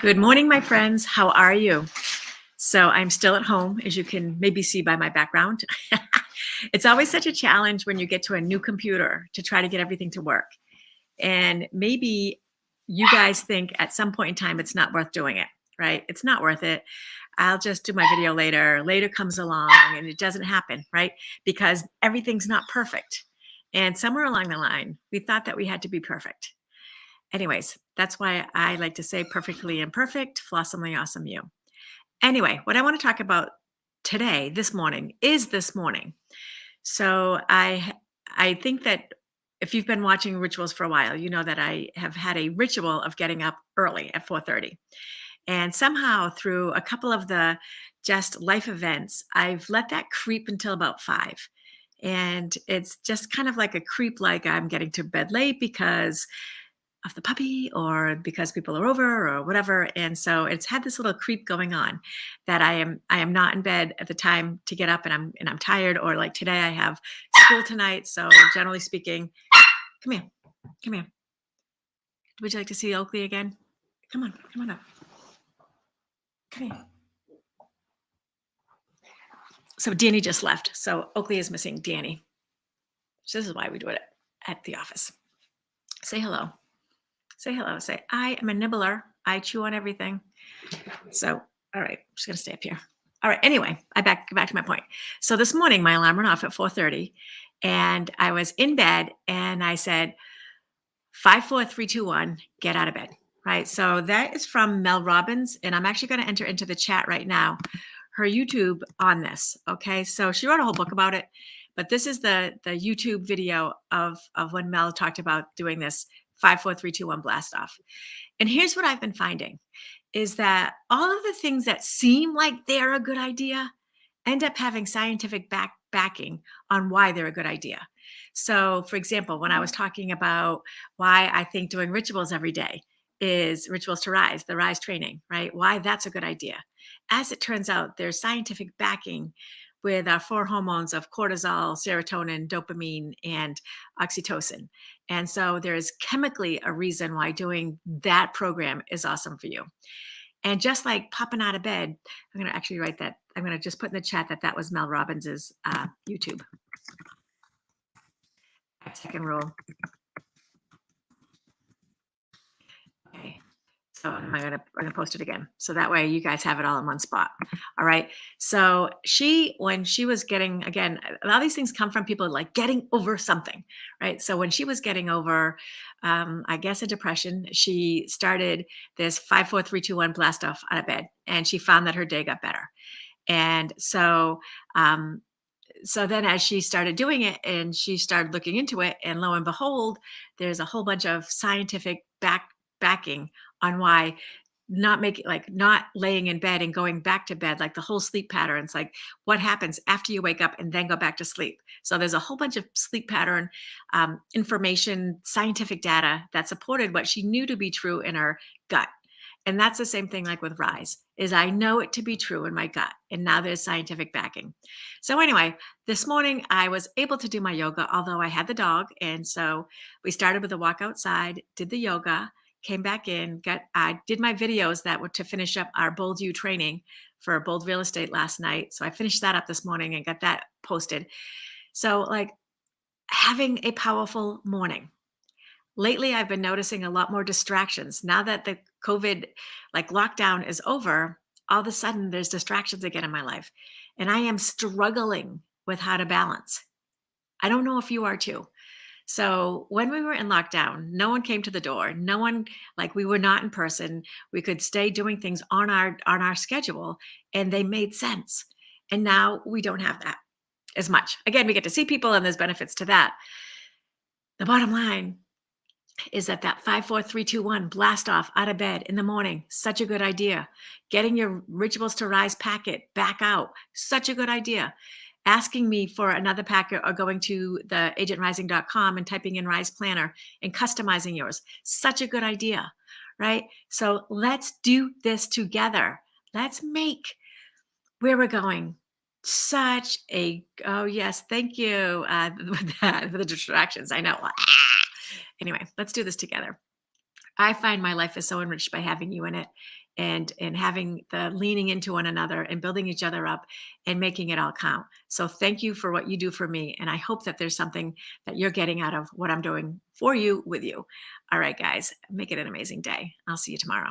Good morning, my friends. How are you? So I'm still at home, as you can maybe see by my background. It's always such a challenge when you get to a new computer to try to get everything to work. And maybe you guys think at some point in time it's not worth doing it, right? It's not worth it. I'll just do my video later. Later comes along and it doesn't happen, right? Because everything's not perfect. And somewhere along the line, we thought that we had to be perfect. Anyways, that's why I like to say perfectly imperfect, flossomly awesome you. Anyway, what I want to talk about today, this morning, is this morning. So I think that if you've been watching rituals for a while, you know that I have had a ritual of getting up early at 4:30. And somehow through a couple of the just life events, I've let that creep until about 5. And it's just kind of like a creep, like I'm getting to bed late because of the puppy or because people are over or whatever. And so it's had this little creep going on that I am not in bed at the time to get up, and I'm tired, or like today I have school tonight. So generally speaking, come here. Come here. Would you like to see Oakley again? Come on up. Come here. So Danny just left. So Oakley is missing Danny. So this is why we do it at the office. Say hello. Say hello. Say, I am a nibbler. I chew on everything. So, all right, I'm just gonna stay up here. All right. Anyway, back to my point. So this morning, my alarm went off at 4:30, and I was in bed, and I said, 5, 4, 3, 2, 1, get out of bed. Right. So that is from Mel Robbins, and I'm actually going to enter into the chat right now her YouTube on this. Okay. So she wrote a whole book about it, but this is the YouTube video of when Mel talked about doing this 5, 4, 3, 2, 1 blast off. And here's what I've been finding is that all of the things that seem like they're a good idea end up having scientific backing on why they're a good idea. So, for example, when I was talking about why I think doing rituals every day is rituals to rise, the rise training, right? Why that's a good idea. As it turns out, there's scientific backing with our 4 hormones of cortisol, serotonin, dopamine, and oxytocin. And so there's chemically a reason why doing that program is awesome for you. And just like popping out of bed, I'm going to actually write that. I'm going to just put in the chat that that was Mel Robbins's YouTube. Second rule. Okay. So I'm gonna post it again. So that way you guys have it all in one spot. All right. So when she was getting, again, a lot of these things come from people like getting over something, right? So when she was getting over, I guess, a depression, she started this 5, 4, 3, 2, 1 blast off out of bed, and she found that her day got better. And so then as she started doing it and she started looking into it, and lo and behold, there's a whole bunch of scientific backing on why not laying in bed and going back to bed, like the whole sleep patterns, like what happens after you wake up and then go back to sleep. So there's a whole bunch of sleep pattern information, scientific data that supported what she knew to be true in her gut. And that's the same thing like with Rise, is I know it to be true in my gut. And now there's scientific backing. So anyway, this morning I was able to do my yoga, although I had the dog. And so we started with a walk outside, did the yoga, came back in, I did my videos that were to finish up our Bold You training for Bold Real Estate last night. So I finished that up this morning and got that posted. So like having a powerful morning. Lately, I've been noticing a lot more distractions. Now that the COVID lockdown is over, all of a sudden there's distractions again in my life. And I am struggling with how to balance. I don't know if you are too. So when we were in lockdown, no one came to the door. No one, we were not in person. We could stay doing things on our schedule, and they made sense. And now we don't have that as much. Again, we get to see people and there's benefits to that. The bottom line is that 5, 4, 3, 2, 1 blast off out of bed in the morning, such a good idea. Getting your rituals to rise packet back out, such a good idea. Asking me for another packet or going to the agentrising.com and typing in Rise Planner and customizing yours, such a good idea, right? So let's do this together. Let's make where we're going such a, oh yes, thank you for the distractions. I know. Anyway, let's do this together. I find my life is so enriched by having you in it, and having the leaning into one another and building each other up and making it all count. So thank you for what you do for me. And I hope that there's something that you're getting out of what I'm doing for you with you. All right, guys, make it an amazing day. I'll see you tomorrow.